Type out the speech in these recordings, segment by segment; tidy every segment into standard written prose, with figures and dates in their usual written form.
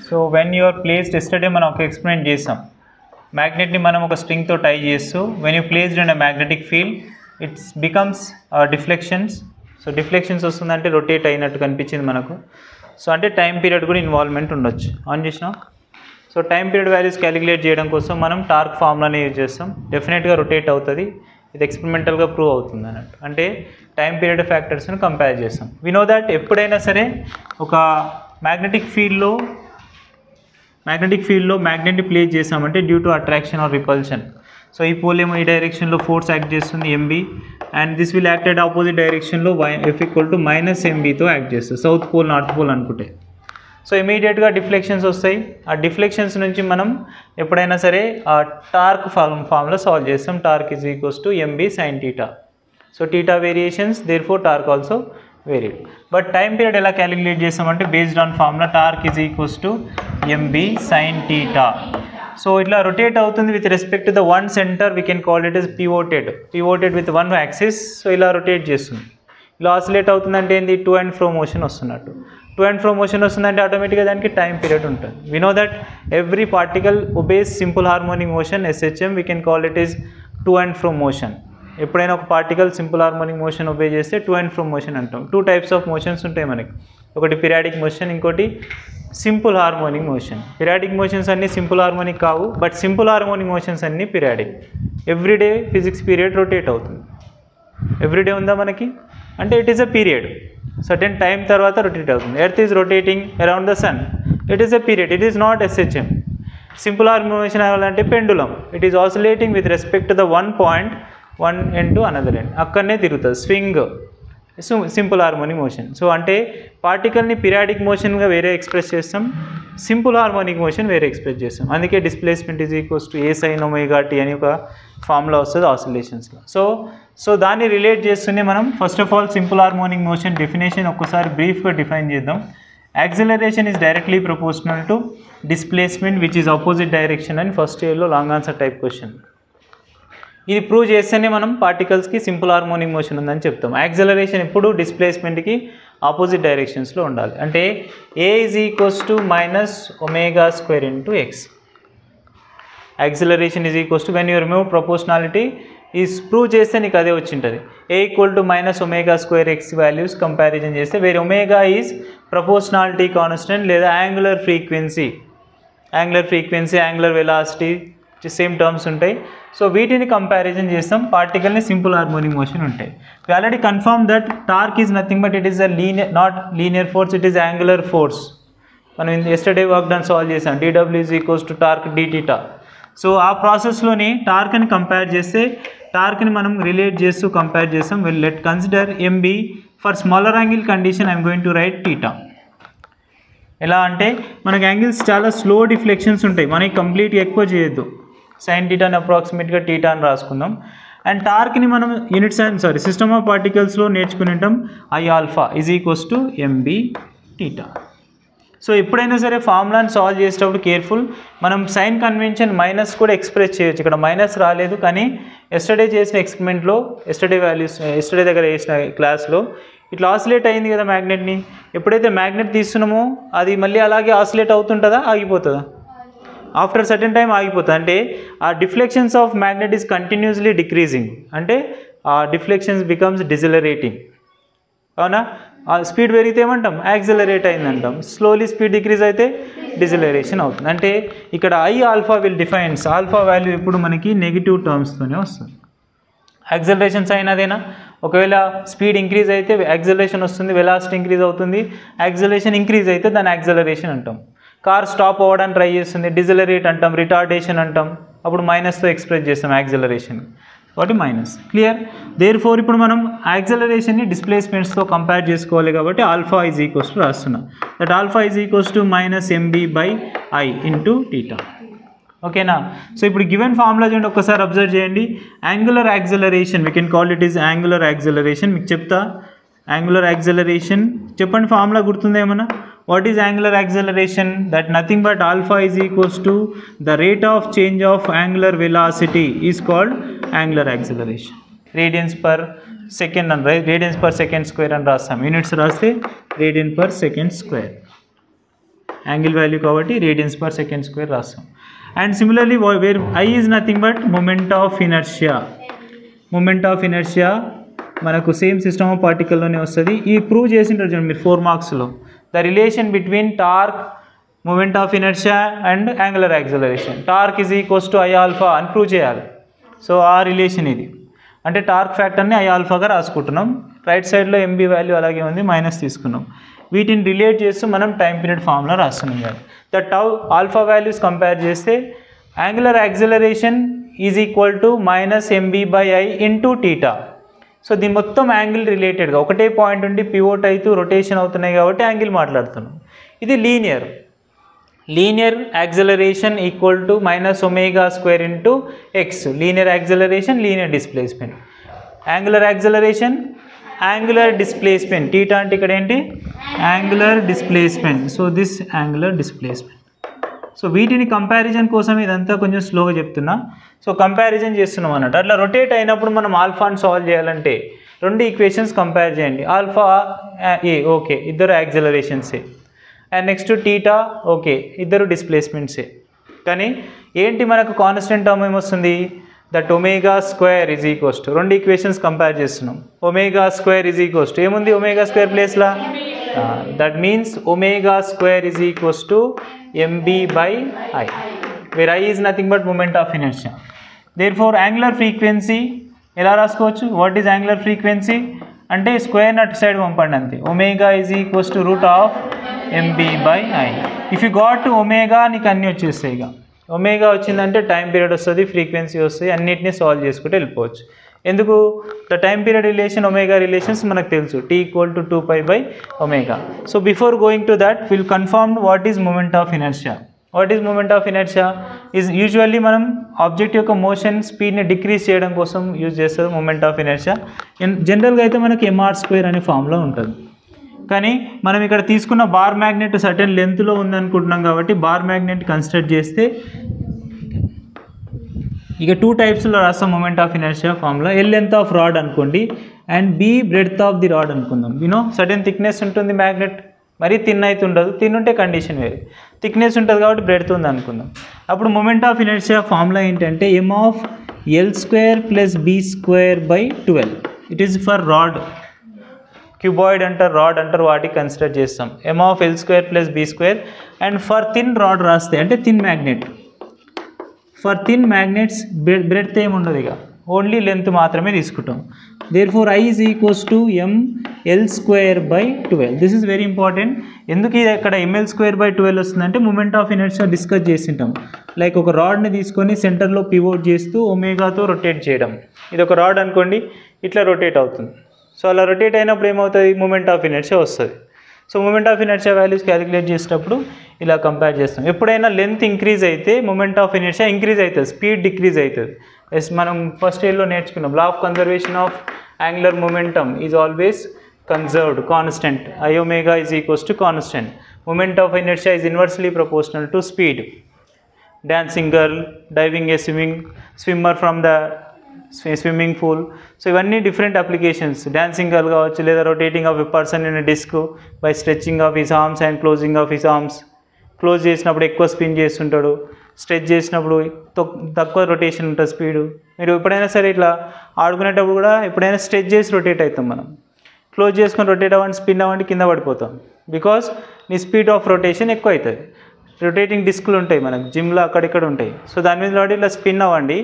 So when you are placed, yesterday మనం ఒక experiment చేసాం. మ్యాగ్నెట్ని మనం ఒక స్ట్రింగ్తో టై చేస్తూ when you placed in a magnetic field it's becomes deflections. So deflections వస్తుందంటే రొటేట్ అయినట్టు కనిపించింది మనకు. సో అంటే టైం పీరియడ్ కూడా ఇన్వాల్వ్మెంట్ ఉండొచ్చు. ఆన్ చేసినాం. So time period values calculate చేయడం కోసం మనం టార్క్ ఫార్ములాని యూజ్ చేస్తాం. డెఫినెట్గా రొటేట్ అవుతుంది, ఇది ఎక్స్పెరిమెంటల్గా ప్రూవ్ అవుతుంది అన్నట్టు. అంటే టైం పీరియడ్ ఫ్యాక్టర్స్ని కంపేర్ చేస్తాం. వి నో దట్ ఎప్పుడైనా సరే ఒక మ్యాగ్నెటిక్ ఫీల్డ్లో మ్యాగ్నెట్ని ప్లేస్ చేసామంటే due to attraction or repulsion. So ఈ పోల్ ఏమో ఈ డైరెక్షన్లో ఫోర్స్ యాక్ట్ చేస్తుంది m B, and this will act at opposite డైరెక్షన్లో ఎఫ్ ఈక్వల్ టు -mBతో యాక్ట్ చేస్తుంది, సౌత్ పోల్ నార్త్ పోల్ అనుకుంటే. సో ఇమీడియట్గా డిఫ్లెక్షన్స్ వస్తాయి. ఆ డిఫ్లెక్షన్స్ నుంచి మనం ఎప్పుడైనా సరే ఆ టార్క్ ఫార్ములా సాల్వ్ చేస్తాం. Torque is equals to m B sine theta. So theta variations, therefore torque also varied. But time period ఎలా క్యాలిక్యులేట్ చేస్తామంటే based on formula torque is equals to m B sine theta. So ఇట్లా rotate అవుతుంది with respect to the one centre, we can call it is pivoted with one axis. So ఇలా rotate చేస్తుంది. ఇలా oscillate అవుతుందంటే ఏంది, to and fro motion వస్తున్నట్టు. To and fro motion వస్తుందంటే ఆటోమేటిక్గా దానికి టైం పీరియడ్ ఉంటుంది. We know that every particle obeys simple harmonic motion, SHM, we can call it is to and fro motion. ఎప్పుడైనా ఒక particle simple harmonic motion obey చేస్తే to and fro motion అంటాం. Two types of motions ఉంటాయి మనకి, ఒకటి periodic motion, ఇంకోటి simple harmonic motion. Periodic motions అన్నీ simple harmonic కావు, బట్ సింపుల్ హార్మోనిక్ మోషన్స్ అన్నీ periodic. Everyday physics period rotate అవుతుంది. ఎవ్రీడే ఉందా మనకి అంటే it is a period, certain time తర్వాత రొటేట్ అవుతుంది. Earth is rotating around the sun, it is a period, it is not SHM. Simple harmonic motion అవ్వాలంటే pendulum, it is oscillating with respect to the one point, one end to another end, అక్కడనే తిరుగుతుంది, swing, simple harmonic motion. So అంటే పార్టికల్ని periodic మోషన్గా వేరే express చేస్తాం, simple harmonic motion వేరే express చేస్తాం. అందుకే displacement is equals to A sin omega t అని ఒక ఫార్ములా వస్తుంది ఆసిలేషన్స్లో. సో దాన్ని రిలేట్ చేస్తూనే మనం first of all simple harmonic motion definition ఒక్కసారి బ్రీఫ్గా డిఫైన్ చేద్దాం. Acceleration is directly proportional to displacement which is opposite direction అని ఫస్ట్ ఇయర్లో లాంగ్ ఆన్సర్ టైప్ క్వశ్చన్. ఇది ప్రూవ్ చేస్తేనే మనం పార్టికల్స్కి సింపుల్ హార్మోనిక్ మోషన్ ఉందని చెప్తాం. యాక్సిలరేషన్ ఎప్పుడు డిస్ప్లేస్మెంట్కి ఆపోజిట్ డైరెక్షన్స్లో ఉండాలి. అంటే A is equals to -ω² into x. Acceleration is equals to when you remove proportionality is prove చేస్తే నీకు అదే వచ్చింటుంది. A equal to -ω² x values comparison చేస్తే వేరే ఒమేగా ఈజ్ ప్రపోర్షనాలిటీ కాన్స్టెంట్ లేదా angular frequency, angular velocity same terms ఉంటాయి. So వీటిని comparison చేస్తాం, పార్టికల్ని సింపుల్ హార్మోనిక్ మోషన్ ఉంటాయి. We already confirm that torque is nothing but it is a not linear force, it is angular force. మనం yesterday work done solve చేసాం, dW is equals to torque dθ. So ఆ ప్రాసెస్లోని టార్క్ని compare చేస్తే టార్క్ని మనం relate చేస్తూ compare చేస్తాం. Will let consider MB for smaller angle condition I'm going to write θ. ఎలా అంటే మనకి యాంగిల్స్ చాలా స్లో డిఫ్లెక్షన్స్ ఉంటాయి, మనకి కంప్లీట్గా ఎక్కువ చేయొద్దు. sin θ అని అప్రాక్సిమేట్గా θ అని రాసుకుందాం. అండ్ టార్క్ని మనం యూనిట్స్ అండ్ సిస్టమ్ ఆఫ్ పార్టికల్స్లో నేర్చుకునేటం Iα is equals to MB θ. So ఎప్పుడైనా సరే ఫార్ములాని సాల్వ్ చేసేటప్పుడు కేర్ఫుల్, మనం సైన్ కన్వెన్షన్ మైనస్ కూడా ఎక్స్ప్రెస్ చేయొచ్చు. ఇక్కడ మైనస్ రాలేదు, కానీ ఎస్టర్డే చేసిన ఎక్స్పెరిమెంట్లో ఎస్టర్డే దగ్గర చేసిన క్లాస్లో ఇట్లా ఆసిలేట్ అయింది కదా మ్యాగ్నెట్ని. ఎప్పుడైతే మ్యాగ్నెట్ తీస్తున్నామో అది మళ్ళీ అలాగే ఆసిలేట్ అవుతుంటుందా, ఆగిపోతుందా? ఆఫ్టర్ సర్టెన్ టైం ఆగిపోతుంది. అంటే ఆ deflections of magnet is continuously decreasing, అంటే ఆ డిఫ్లెక్షన్స్ బికమ్స్ డిజిలరేటింగ్. అవునా? ఆ స్పీడ్ పెరిగితే ఏమంటాం, యాక్సిలరేట్ అయిందంటాం. స్లోలీ స్పీడ్ డిక్రీజ్ అయితే డిజిలరేషన్ అవుతుంది. అంటే ఇక్కడ Iα will defines, alpha value ఇప్పుడు మనకి నెగిటివ్ టర్మ్స్తోనే వస్తుంది. యాక్సిలరేషన్ సైన్ అదేనా, ఒకవేళ స్పీడ్ ఇంక్రీజ్ అయితే యాక్సిలరేషన్ వస్తుంది, వెలాసిటీ ఇంక్రీజ్ అవుతుంది. యాక్సిలరేషన్ ఇంక్రీజ్ అయితే దాన్ని యాక్సిలరేషన్ అంటాం. కార్ స్టాప్ అవ్వడానికి ట్రై చేస్తుంది, డిజిలరేట్ అంటాం, రిటార్డేషన్ అంటాం. అప్పుడు మైనస్తో ఎక్స్ప్రెస్ చేస్తాం యాక్సిలరేషన్, కాబట్టి మైనస్. క్లియర్? దేర్ ఫోర్ ఇప్పుడు మనం యాక్సిలరేషన్ని డిస్ప్లేస్మెంట్స్తో కంపేర్ చేసుకోవాలి కాబట్టి ఆల్ఫా ఈజ్ ఈక్వల్స్ టు రాస్తున్నాం. That alpha is equals to -mb/i into θ. ఓకేనా? సో ఇప్పుడు గివెన్ ఫార్ములా చూడండి, ఒక్కసారి అబ్జర్వ్ చేయండి. Angular acceleration, we can call it is angular acceleration. మీకు చెప్తా యాంగులర్ యాక్సిలరేషన్ చెప్పండి, ఫార్ములా గుర్తుందా ఏమన్నా? What is angular acceleration? That nothing but alpha is equals to the rate of change of angular velocity is called angular acceleration. Radians per second and radians per second square and rasam. Units raste radian per second square. Angle value కాబట్టి radians per second square రాస్తాం. And similarly where I is nothing but moment of inertia. Moment of inertia మనకు same system of పార్టికల్లోనే వస్తుంది. ఈ prove చేసింటారు చూడండి మీరు 4 మార్క్స్లో, the relation between torque, moment of inertia and angular acceleration. Torque is equals to I alpha అని prove చేయాలి. సో ఆ రిలేషన్ ఇది, అంటే టార్క్ ఫ్యాక్టర్ని I ఆల్ఫాగా రాసుకుంటున్నాం. రైట్ సైడ్లో MB వాల్యూ అలాగే ఉంది, మైనస్ తీసుకున్నాం. వీటిని రిలేట్ చేస్తూ మనం టైం పీరియడ్ ఫార్ములా రాస్తున్నాం కదా. The tau alpha values compare చేస్తే angular acceleration is equal to -mb/I into theta. So దీని మొత్తం యాంగిల్ రిలేటెడ్గా ఒకటే పాయింట్ ఉండి పివోట్ అవుతూ రొటేషన్ అవుతున్నాయి కాబట్టి యాంగిల్ మాట్లాడుతున్నాం. ఇది linear acceleration equal to -ω² into x. Linear acceleration, linear displacement. Angular acceleration, angular displacement. Theta అంటే ఇక్కడ ఏంటి, angular displacement. So this angular displacement. So వీటిని కంపారిజన్ కోసం ఇదంతా కొంచెం స్లోగా చెప్తున్నా. సో కంపారిజన్ చేస్తున్నాం అన్నట్టు. అట్లా రొటేట్ అయినప్పుడు మనం ఆల్ఫాని సాల్వ్ చేయాలంటే 2 ఈక్వేషన్స్ కంపేర్ చేయండి. ఆల్ఫా ఏ ఓకే, ఇద్దరు యాక్సలరేషన్సే. అండ్ నెక్స్ట్ టీటా ఓకే, ఇద్దరు డిస్ప్లేస్మెంట్సే. కానీ ఏంటి మనకు కాన్స్టెంట్ టర్మ్ ఏమొస్తుంది, that ω² is equals to, 2 equations compare చేస్తున్నాం. ω² ఈజ్ ఈక్వల్స్ టు ఏముంది ω² ప్లేస్లా, that means ω² is equals to mb/I, where I is nothing but moment of inertia. Therefore angular frequency ఎలా రాసుకోవచ్చు, వాట్ ఈజ్ యాంగులర్ ఫ్రీక్వెన్సీ అంటే square అటు side పంపండి అంతే. Omega is equals to √mb/I. If you got to omega నీకు అన్నీ వచ్చేస్తాయి. ఇక ఒమేగా వచ్చిందంటే టైం పీరియడ్ వస్తుంది, ఫ్రీక్వెన్సీ వస్తుంది, అన్నిటినీ సాల్వ్ చేసుకుంటే వెళ్ళిపోవచ్చు. ఎందుకు, the time period relation omega relations మనకు తెలుసు, t = 2π/ω. So before going to that will confirm what is moment of inertia. What is moment of inertia is usually మనం ఆబ్జెక్ట్ యొక్క మోషన్ స్పీడ్ని డిక్రీజ్ చేయడం కోసం యూజ్ చేస్తుంది మూమెంట్ ఆఫ్ ఇనర్షియా. జనరల్గా అయితే మనకి mr² అనే ఫామ్లో ఉంటుంది. కానీ మనం ఇక్కడ తీసుకున్న బార్ మ్యాగ్నెట్ సర్టెన్ లెంత్లో ఉందనుకుంటున్నాం కాబట్టి బార్ మ్యాగ్నెట్ కన్సిడర్ చేస్తే ఇక 2 టైప్స్లో రాస్తాం moment of inertia formula. L length of rod అనుకోండి and B breadth of the rod అనుకుందాం. సర్టెన్ థిక్నెస్ ఉంటుంది మ్యాగ్నెట్, మరీ థిన్ అయితే ఉండదు, థిన్ ఉంటే కండిషన్ వేరు, థిక్నెస్ ఉంటుంది కాబట్టి బ్రెడ్త్ ఉంది అనుకుందాం. అప్పుడు మూమెంట్ ఆఫ్ ఇనర్షియా ఫార్ములా ఏంటంటే m(L² + B²/12). It is for rod, cuboid అంటారు, రాడ్ అంటారు, వాటికి కన్సిడర్ చేస్తాం m(L² + B²). And for thin rod రాస్తే అంటే thin magnet, for thin magnets breadth ఏమి ఉండదు, ఇక ఓన్లీ లెంత్ మాత్రమే తీసుకుంటాం. Therefore I is equals to mL²/12. This is very important. ఎందుకు ఇది ఇక్కడ mL²/12 వస్తుందంటే మూమెంట్ ఆఫ్ ఇనర్షియా డిస్కస్ చేసింటాం. లైక్ ఒక రాడ్ని తీసుకొని సెంటర్లో పివోట్ చేస్తూ ఒమేగాతో రొటేట్ చేయడం. ఇది ఒక రాడ్ అనుకోండి, ఇట్లా రొటేట్ అవుతుంది. సో అలా రొటేట్ అయినప్పుడు ఏమవుతుంది, మూమెంట్ ఆఫ్ ఇనర్షియా వస్తుంది. So moment of inertia values calculate చేసేటప్పుడు ఇలా కంపేర్ చేస్తాం. ఎప్పుడైనా లెంత్ ఇంక్రీజ్ అయితే మూమెంట్ ఆఫ్ ఇనర్షియా ఇంక్రీజ్ అవుతుంది, స్పీడ్ డిక్రీజ్ అవుతుంది. ఎస్, మనం ఫస్ట్ ఇయర్లో నేర్చుకున్నాం law of conservation of angular momentum is always conserved, constant. Iω is equals to constant. Moment of inertia is inversely proportional to speed. Dancing girl, diving a swimmer from the swimming pool. So ఇవన్నీ different applications. Dancing girl కావచ్చు, లేదా rotating of a person in a disc by stretching of his arms and closing of his arms. Close చేసినప్పుడు ఎక్కువ spin చేస్తుంటాడు, stretch చేసినప్పుడు తక్కువ rotation ఉంటుంది speed. మీరు ఎప్పుడైనా సరే ఇట్లా ఆడుకునేటప్పుడు కూడా ఎప్పుడైనా స్ట్రెచ్ చేసి రొటేట్ అవుతాం మనం. క్లోజ్ చేసుకొని రొటేట్ అవ్వండి, స్పిన్ అవ్వండి, కింద పడిపోతాం. బికాస్ నీ స్పీడ్ ఆఫ్ రొటేషన్ ఎక్కువ అవుతుంది. రొటేటింగ్ డిస్క్లు ఉంటాయి మనకు జిమ్లో అక్కడిక్కడ ఉంటాయి. సో దాని మీద వాడి ఇట్లా స్పిన్ అవ్వండి,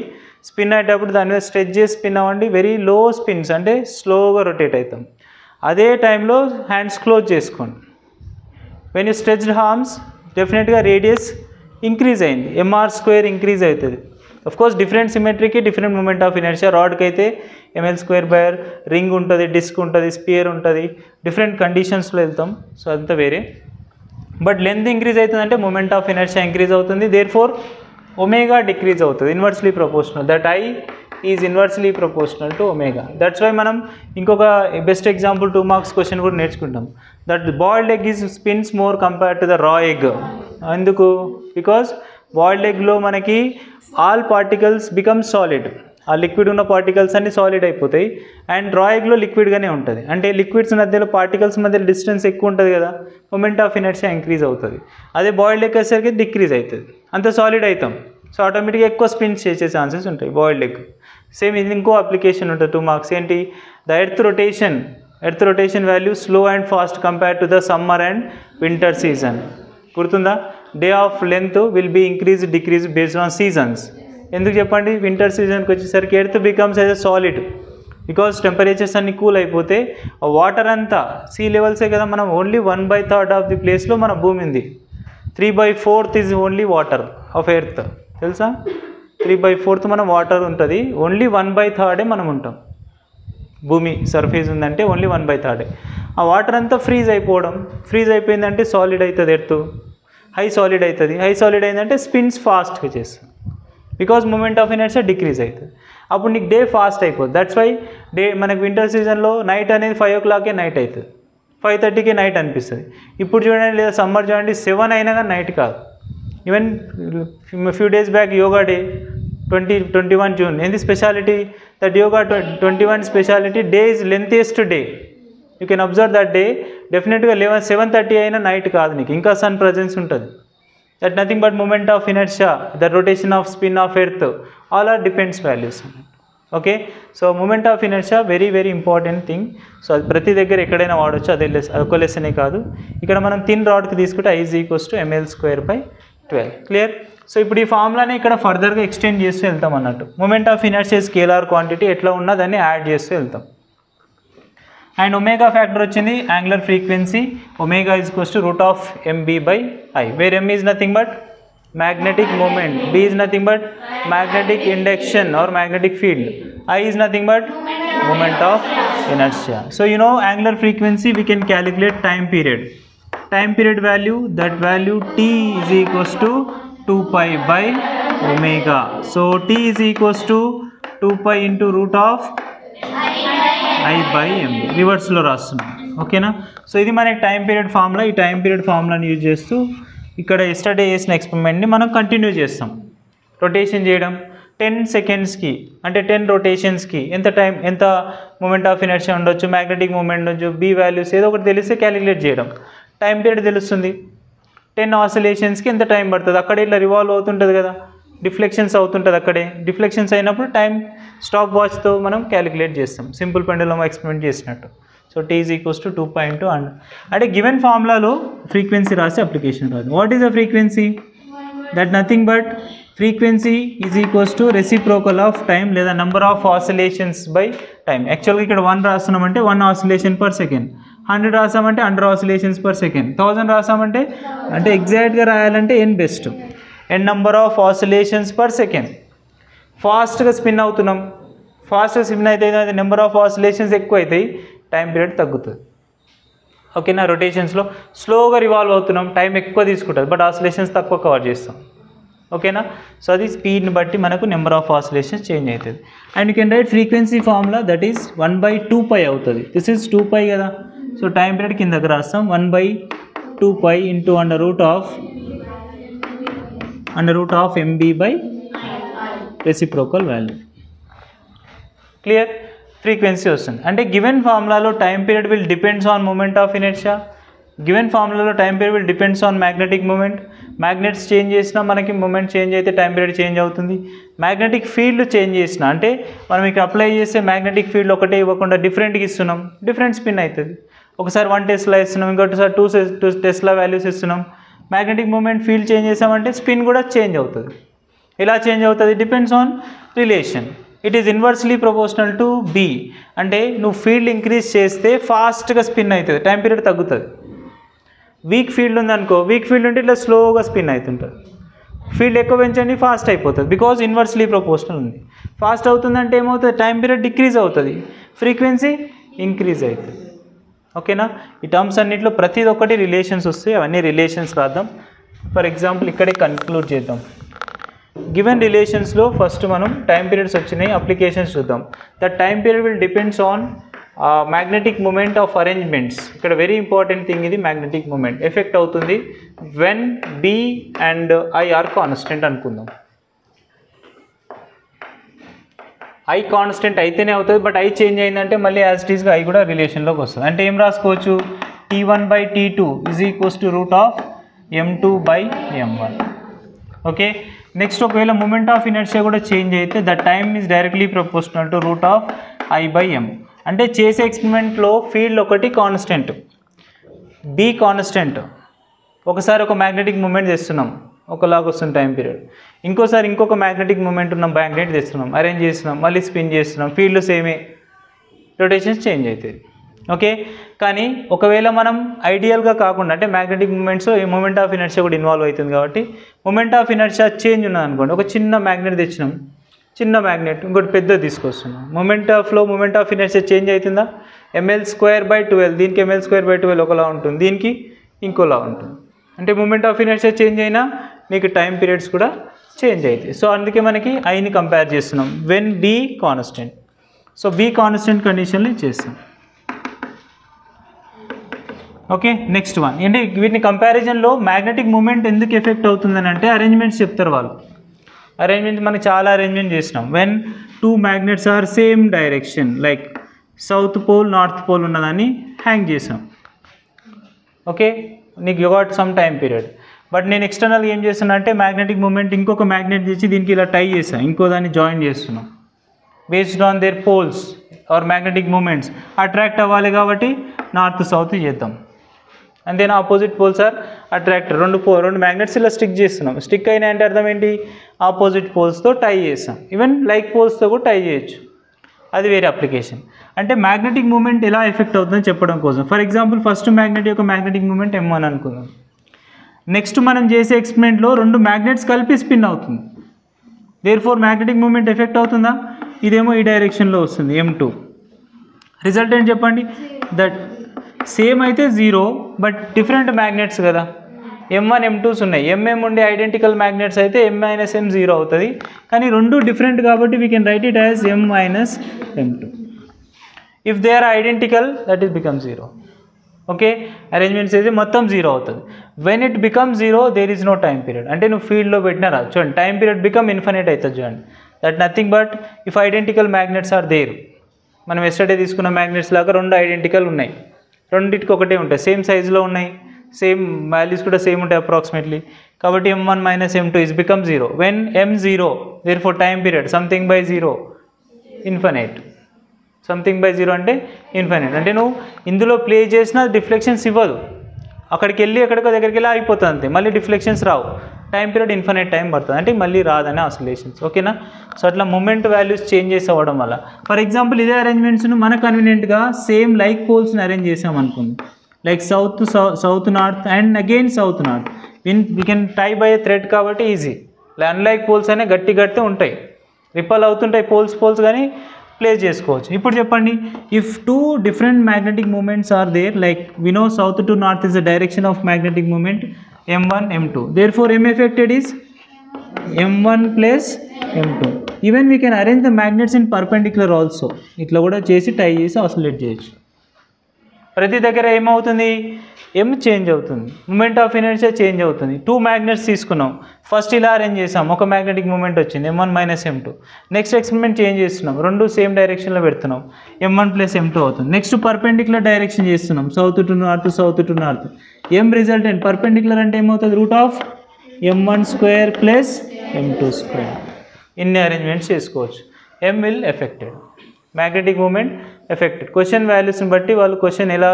స్పిన్ అయ్యేటప్పుడు దాని మీద స్ట్రెచ్ చేసి స్పిన్ అవ్వండి, వెరీ లో స్పిన్స్ అంటే స్లోగా రొటేట్ అవుతాం. అదే టైంలో హ్యాండ్స్ క్లోజ్ చేసుకోండి. వెన్ యూ స్ట్రెచ్డ్ హార్మ్స్ డెఫినెట్గా రేడియస్ ఇంక్రీజ్ అయింది, mr² ఇంక్రీజ్ అవుతుంది. కోర్స్ డిఫరెంట్ సిమెట్రీకి డిఫరెంట్ మూమెంట్ ఆఫ్ ఇనర్షియా. రాడ్కి అయితే mL², రింగ్ ఉంటుంది, డిస్క్ ఉంటుంది, స్పియర్ ఉంటుంది, డిఫరెంట్ కండిషన్స్లో వెళ్తాం. సో అంతా వేరే. బట్ లెంత్ ఇంక్రీజ్ అవుతుందంటే మూమెంట్ ఆఫ్ ఇనర్షియా ఇంక్రీజ్ అవుతుంది. దేర్ఫోర్ ఒమేగా డిక్రీజ్ అవుతుంది, inversely proportional. That I is inversely proportional to omega. That's why మనం ఇంకొక బెస్ట్ ఎగ్జాంపుల్ 2 మార్క్స్ క్వశ్చన్ కూడా నేర్చుకుంటాం. That boiled egg is spins more compare to the raw egg. ఎందుకు? Because boiled ఎగ్లో మనకి all particles become solid. ఆ liquid ఉన్న particles అన్ని సాలిడ్ అయిపోతాయి. అండ్ డ్రా ఎగ్లో లిక్విడ్గానే ఉంటుంది. అంటే లిక్విడ్స్ మధ్యలో పార్టికల్స్ మధ్యలో డిస్టెన్స్ ఎక్కువ ఉంటుంది కదా, మొమెంట్ ఆఫ్ ఇనర్షియా ఇంక్రీజ్ అవుతుంది. అదే బాయిల్డ్ ఎగ్ వచ్చేసరికి డిక్రీజ్ అవుతుంది. అంత సాలిడ్ అవుతాం, సో ఆటోమేటిక్గా ఎక్కువ స్పిన్స్ చేసే ఛాన్సెస్ ఉంటాయి బాయిల్డ్ ఎగ్. సేమ్ ఇది ఇంకో అప్లికేషన్ ఉంటుంది 2 మార్క్స్. ఏంటి? The earth rotation value slow and fast compare to the summer and winter season. గుర్తుందా? Day of length will be increase decrease based on seasons. ఎందుకు చెప్పండి? Winter సీజన్కి వచ్చేసరికి earth becomes as a solid, because temperatures అన్ని cool అయిపోతే water అంతా sea లెవెల్సే కదా, మనం ఓన్లీ 1/3 ఆఫ్ ది ప్లేస్లో మన భూమి ఉంది. 3/4 is only water of earth. తెలుసా? 3/4 మనం వాటర్ ఉంటుంది, ఓన్లీ 1/3 మనం ఉంటాం. భూమి సర్ఫేస్ ఉందంటే ఓన్లీ 1/3. ఆ వాటర్ అంతా ఫ్రీజ్ అయిపోయిందంటే సాలిడ్ అవుతుంది ఎర్త్, హై సాలిడ్ అవుతుంది. హై సాలిడ్ అయిందంటే స్పిన్స్ ఫాస్ట్గా చేస్తుంది, because moment of inertia decrease అవుతుంది. అప్పుడు నీకు డే ఫాస్ట్ అయిపోతుంది. దట్స్ వై మనకు వింటర్ సీజన్లో నైట్ అనేది 5 o'clock నైట్ అవుతుంది, 5:30 నైట్ అనిపిస్తుంది. ఇప్పుడు చూడండి, లేదా సమ్మర్ చూడండి 7 అయినా కానీ నైట్ కాదు. Even few days back yoga day 21 June. ఏంది speciality? That yoga 21 speciality day is lengthiest day. You can observe that day. డెఫినెట్గా 7:30 అయినా నైట్ కాదు, నీకు ఇంకా సన్ ప్రజెన్స్ ఉంటుంది. That nothing but moment of inertia, the rotation of spin of earth, all are depends values. Okay, so moment of inertia very very important thing. So అది ప్రతి దగ్గర ఎక్కడైనా వాడవచ్చు, అదొక లెసనే కాదు. ఇక్కడ మనం థిన్ రాడ్కి తీసుకుంటే I = ml²/12. క్లియర్? సో ఇప్పుడు ఈ ఫార్ములాని ఇక్కడ ఫర్దర్గా ఎక్స్టెండ్ చేస్తూ వెళ్తాం అన్నట్టు. Moment of inertia scalar quantity ఎట్లా ఉన్నా దాన్ని యాడ్ చేస్తూ వెళ్తాం. అండ్ ఒమేగా ఫ్యాక్టర్ వచ్చింది angular frequency. Omega √mb/I, where m is nothing but magnetic moment, b is nothing but magnetic induction or magnetic field, I is nothing but moment of inertia. So you know angular frequency, we can calculate time period value, that value t is equals to 2pi by omega. So t is equals to 2pi into √I/mb. Reverse లో రాస్తున్నాం. ఓకేనా? So ఇది మన time period formula. ఈ time period ఫార్ములాని use చేస్తూ ఇక్కడ yesterday చేసిన ఎక్స్పెరిమెంట్ని మనం కంటిన్యూ చేస్తాం. రొటేషన్ చేయడం 10 secondsకి అంటే 10 రొటేషన్స్కి ఎంత మూమెంట్ ఆఫ్ ఇనర్షియా ఉండొచ్చు, మ్యాగ్నెటిక్ మూమెంట్ ఉండొచ్చు, బీ వాల్యూస్ ఏదో ఒకటి తెలిస్తే క్యాలిక్యులేట్ చేయడం. టైం పీరియడ్ తెలుస్తుంది. 10 ఆసిలేషన్స్కి ఎంత టైం పడుతుంది, అక్కడే ఇట్లా రివాల్వ్ అవుతుంటుంది కదా, డిఫ్లెక్షన్స్ అవుతుంటుంది. అక్కడే డిఫ్లెక్షన్స్ అయినప్పుడు టైం స్టాప్ వాచ్తో మనం క్యాలిక్యులేట్ చేస్తాం, సింపుల్ పెండులమ్ ఎక్స్పెరిమెంట్ చేసినట్టు. So t is equals to 2pi into అంటే గివెన్ ఫార్ములాలో ఫ్రీక్వెన్సీ రాసి అప్లికేషన్ రాదు. What is the frequency? That nothing but frequency is equals to reciprocal of time లేదా number of oscillations by time. యాక్చువల్గా ఇక్కడ 1 రాస్తున్నామంటే 1 oscillation per second, 100 రాసామంటే 100 oscillations per second, 1000 రాసామంటే అంటే ఎగ్జాక్ట్గా రాయాలంటే n best, n number of oscillations per second. ఫాస్ట్గా spin అవుతున్నాం, ఫాస్ట్గా spin అయితే నెంబర్ ఆఫ్ ఆసిలేషన్స్ ఎక్కువ అవుతాయి, టైం పీరియడ్ తగ్గుతుంది. ఓకేనా? రొటేషన్స్లో స్లోగా రివాల్వ్ అవుతున్నాం, టైం ఎక్కువ తీసుకుంటుంది, బట్ ఆసిలేషన్స్ తక్కువ కవర్ చేస్తాం. ఓకేనా? సో అది స్పీడ్ని బట్టి మనకు నెంబర్ ఆఫ్ ఆసిలేషన్స్ చేంజ్ అవుతుంది. And you can write frequency formula, that is 1/2pi అవుతుంది. దిస్ ఈజ్ 2pi కదా, సో టైం పీరియడ్ కిందకి రాస్తాం 1/2pi into √of mb/I, reciprocal value. Clear? Frequency వస్తుంది. అంటే గివెన్ ఫార్ములాలో time period will depends on moment of inertia. Given ఫార్ములాలో time period will depends on magnetic moment. Magnets change చేసినా మనకి moment change అయితే time period change అవుతుంది. Magnetic field change చేసిన అంటే మనం ఇక్కడ అప్లై చేస్తే మ్యాగ్నెటిక్ ఫీల్డ్ ఒకటే ఇవ్వకుండా డిఫరెంట్గా ఇస్తున్నాం, డిఫరెంట్ స్పిన్ అవుతుంది. ఒకసారి 1 Tesla ఇస్తున్నాం, ఇంకోటిసారి 2 Tesla వాల్యూస్ ఇస్తున్నాం. మ్యాగ్నెటిక్ మూమెంట్ ఫీల్డ్ చేంజ్ చేసామంటే స్పిన్ కూడా చేంజ్ అవుతుంది. ఎలా చేంజ్ అవుతుంది? Depends on relation. It is inversely proportional to be. అంటే నువ్వు ఫీల్డ్ ఇంక్రీజ్ చేస్తే ఫాస్ట్గా స్పిన్ అవుతుంది, టైం పీరియడ్ తగ్గుతుంది. వీక్ ఫీల్డ్ ఉందనుకో, వీక్ ఫీల్డ్ ఉంటే ఇట్లా స్లోగా స్పిన్ అవుతుంటుంది. ఫీల్డ్ ఎక్కువ పెంచండి, ఫాస్ట్ అయిపోతుంది, బికాజ్ ఇన్వర్స్లీ ప్రపోర్షనల్ ఉంది. ఫాస్ట్ అవుతుందంటే ఏమవుతుంది? టైం పీరియడ్ డిక్రీజ్ అవుతుంది, ఫ్రీక్వెన్సీ ఇంక్రీజ్ అవుతుంది. ఓకేనా? ఈ టర్మ్స్ అన్నింటిలో ప్రతి ఒక్కటి రిలేషన్స్ వస్తాయి, అవన్నీ రిలేషన్స్ రాద్దాం. ఫర్ ఎగ్జాంపుల్ ఇక్కడే కన్క్లూడ్ చేద్దాం. గివెన్ రిలేషన్స్లో ఫస్ట్ మనం టైం పీరియడ్స్ వచ్చినాయి, అప్లికేషన్స్ చూద్దాం. The time period will depends on magnetic moment of arrangements. ఇక్కడ వెరీ ఇంపార్టెంట్ థింగ్ ఇది, మ్యాగ్నెటిక్ మూమెంట్ ఎఫెక్ట్ అవుతుంది when B and I are constant అనుకుందాం. ఐ కాన్స్టెంట్ అయితేనే అవుతుంది, బట్ ఐ చేంజ్ అయిందంటే మళ్ళీ యాజ్ ఇట్ ఈస్గా ఐ కూడా రిలేషన్లోకి వస్తుంది. అంటే ఏం రాసుకోవచ్చు, T1/T2 is equals to root of M2/M1. Okay, next ఒకవేళ మూమెంట్ ఆఫ్ ఇనర్షియా కూడా చేంజ్ అయితే the time is directly proportional to root of I/M. అంటే చేసే ఎక్స్పెరిమెంట్లో ఫీల్డ్ ఒకటి కాన్స్టెంట్, బి కాన్స్టెంట్. ఒకసారి ఒక మ్యాగ్నెటిక్ మూమెంట్ తెస్తున్నాం, ఒకలాగా వస్తుంది టైం పీరియడ్. ఇంకోసారి ఇంకొక మ్యాగ్నెటిక్ మూమెంట్ ఉన్న మ్యాగ్నెట్ తెస్తున్నాం, అరేంజ్ చేస్తున్నాం, మళ్ళీ స్పిన్ చేస్తున్నాం, ఫీల్డ్ సేమే, రొటేషన్స్ చేంజ్ అవుతుంది. ఓకే, కానీ ఒకవేళ మనం ఐడియల్గా కాకుండా అంటే మ్యాగ్నెటిక్ మూమెంట్స్ ఈ మూమెంట్ ఆఫ్ ఇనర్షియా కూడా ఇన్వాల్వ్ అవుతుంది కాబట్టి మూమెంట్ ఆఫ్ ఇనర్షియా చేంజ్ ఉన్నది అనుకోండి, ఒక చిన్న మ్యాగ్నెట్ తెచ్చినాం, చిన్న మ్యాగ్నెట్ ఇంకోటి పెద్దది తీసుకొస్తున్నాం, మూమెంట్ ఆఫ్ ఇనర్షియా చేంజ్ అవుతుందా, ml²/12, దీనికి ml²/12 ఒకలా ఉంటుంది, దీనికి ఇంకోలా ఉంటుంది. అంటే మూమెంట్ ఆఫ్ ఇనర్షియా చేంజ్ అయినా నీకు టైం పీరియడ్స్ కూడా చేంజ్ అవుతాయి. సో అందుకే మనకి ఐని కంపేర్ చేస్తున్నాం when B constant. So B constant కండిషన్లో చేస్తాం. ఓకే, నెక్స్ట్ వన్ అంటే వీటిని కంపారిజన్లో మ్యాగ్నెటిక్ మూమెంట్ ఎందుకు ఎఫెక్ట్ అవుతుందని అంటే అరేంజ్మెంట్స్ చెప్తారు వాళ్ళు. అరేంజ్మెంట్స్ మనకి చాలా అరేంజ్మెంట్ చేసినాం. When 2 magnets are same direction like south pole north pole ఉన్నదాన్ని హ్యాంగ్ చేసాం. ఓకే, నీకు got some time period, but నేను ఎక్స్టర్నల్గా ఏం చేస్తున్నా అంటే మ్యాగ్నెటిక్ మూమెంట్ ఇంకొక మ్యాగ్నెట్ తెచ్చి దీనికి ఇలా టై చేసాను, ఇంకో దాన్ని జాయిన్ చేస్తున్నాం. Based on their poles are magnetic moments attract అవ్వాలి కాబట్టి నార్త్ సౌత్ చేద్దాం. అంతేనా, ఆపోజిట్ పోల్స్ ఆర్ అట్రాక్ట్. రెండు మ్యాగ్నెట్స్ ఇలా స్టిక్ చేస్తున్నాం. స్టిక్ అయినా అంటే అర్థం ఏంటి, ఆపోజిట్ పోల్స్తో టై చేస్తాం. ఈవెన్ లైక్ పోల్స్తో కూడా టై చేయొచ్చు, అది వేరే అప్లికేషన్. అంటే మ్యాగ్నెటిక్ మూమెంట్ ఎలా ఎఫెక్ట్ అవుతుందని చెప్పడం కోసం. ఫర్ ఎగ్జాంపుల్ ఫస్ట్ మ్యాగ్నెట్ యొక్క మ్యాగ్నెటిక్ మూమెంట్ M1 అనుకుందాం. నెక్స్ట్ మనం చేసే ఎక్స్పెరిమెంట్లో 2 మ్యాగ్నెట్స్ కలిపి స్పిన్ అవుతుంది, therefore magnetic moment effect అవుతుందా, ఇదేమో ఈ డైరెక్షన్లో వస్తుంది M2. రిజల్ట్ ఏంటి చెప్పండి, దట్ సేమ్ అయితే 0 బట్ డిఫరెంట్ మ్యాగ్నెట్స్ కదా, M1 M2s ఉన్నాయి. MM ఉండే ఐడెంటికల్ మ్యాగ్నెట్స్ అయితే M-M 0 అవుతుంది, కానీ రెండు డిఫరెంట్ కాబట్టి we can write it as M-M2. If they are identical that is become 0. Okay, arrangements అయితే మొత్తం 0 అవుతుంది. When it become 0 there is no time period. అంటే నువ్వు ఫీల్డ్లో పెట్టినారా చూడండి, టైం పీరియడ్ బికమ్ ఇన్ఫినిట్ అవుతుంది చూడండి. That nothing but if identical magnets are there. మనం ఎస్టర్డే తీసుకున్న మ్యాగ్నెట్స్ లాగా 2 ఐడెంటికల్ ఉన్నాయి, రెండింటికి ఒకటే ఉంటాయి, సేమ్ సైజులో ఉన్నాయి, సేమ్ వాల్యూస్ కూడా సేమ్ ఉంటాయి అప్రాక్సిమేట్లీ. కాబట్టి M1 - M2 is become 0. When M0, therefore time period something by 0 infinite. Something by 0 అంటే ఇన్ఫైనైట్. అంటే నువ్వు ఇందులో ప్లే చేసినా డిఫ్లెక్షన్స్ ఇవ్వదు, అక్కడికి వెళ్ళి ఎక్కడికో దగ్గరికి వెళ్ళి అయిపోతుంది అంతే, మళ్ళీ డిఫ్లెక్షన్స్ రావు. టైం పీరియడ్ ఇన్ఫైనైట్ టైం పడుతుంది, అంటే మళ్ళీ రాదనే ఆసిలేషన్స్. ఓకేనా, సో అట్లా మూమెంట్ వాల్యూస్ చేంజెస్ అవ్వడం వల్ల. ఫర్ ఎగ్జాంపుల్ ఇదే అరేంజ్మెంట్స్ను మన కన్వీనియంట్గా సేమ్ లైక్ పోల్స్ని అరేంజ్ చేసామనుకుంది, like south north and again south north. We can tie by a thread కాబట్టి ఈజీ. అన్లైక్ పోల్స్ అనే గట్టి ఉంటాయి, రిపల్ అవుతుంటాయి పోల్స్ కానీ ప్లేస్ చేసుకోవచ్చు. ఇప్పుడు చెప్పండి, if 2 different magnetic moments are there, like we know south to north is the direction of magnetic moment M1 M2, therefore M affected is M1 plus M2. Even we can arrange the magnets in perpendicular also. ఇట్లా కూడా చేసి టై చేసి oscillate చేయొచ్చు. ప్రతి దగ్గర ఏమవుతుంది, M change అవుతుంది, moment of inertia change అవుతుంది. 2 మ్యాగ్నెట్స్ తీసుకున్నాం, ఫస్ట్ ఇలా అరేంజ్ చేసాం, ఒక మ్యాగ్నెటిక్ మూమెంట్ వచ్చింది M1 - M2. Next experiment change చేస్తున్నాం, 2 సేమ్ డైరెక్షన్లో పెడుతున్నాం, M1 plus M2 అవుతుంది. నెక్స్ట్ పర్పెండిక్యులర్ డైరెక్షన్ చేస్తున్నాం, south to north. M resultant perpendicular అంటే ఏమవుతుంది, root of M1² plus M2². ఇన్ని అరేంజ్మెంట్స్ చేసుకోవచ్చు. M will affected, magnetic moment affected. Question వాల్యూస్ని బట్టి వాళ్ళు క్వశ్చన్ ఎలా